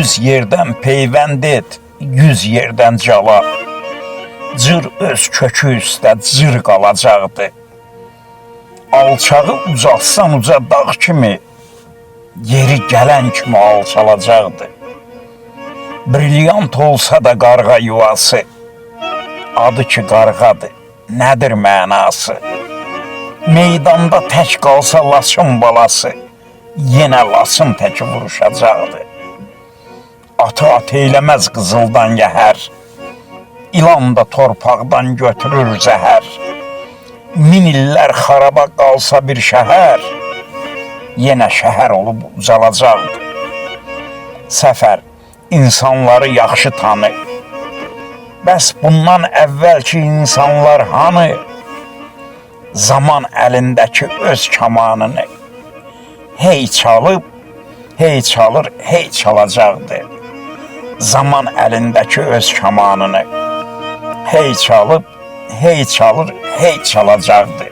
100 yerdən peyvənd et, 100 yerdən cala. Cır öz kökü üstə cır qalacaqdı. Alçağı ucaltsan uca dağ kimi, yeri gələn kimi alçalacaqdı. Brilyant olsa da qarğa yuvası, adı ki qarğadır, nədir mənası? Meydanda tək qalsa Lasın balası, yenə Lasın təki vuruşacaqdı. Atı eyləməz qızıldan yəhər, İlan da torpaqdan götürür zəhər. Min illər xaraba qalsa bir şəhər, yenə şəhər olub ucalacaqdı. Səfər insanları yaxşı tanı, bəs bundan əvvəlki insanlar hanı? Zaman əlindəki öz kamanını hey çalıb, hey çalır, hey çalacaqdı. Zaman əlindəki öz kamanını hey çalıb, hey çalır, hey çalacaqdı.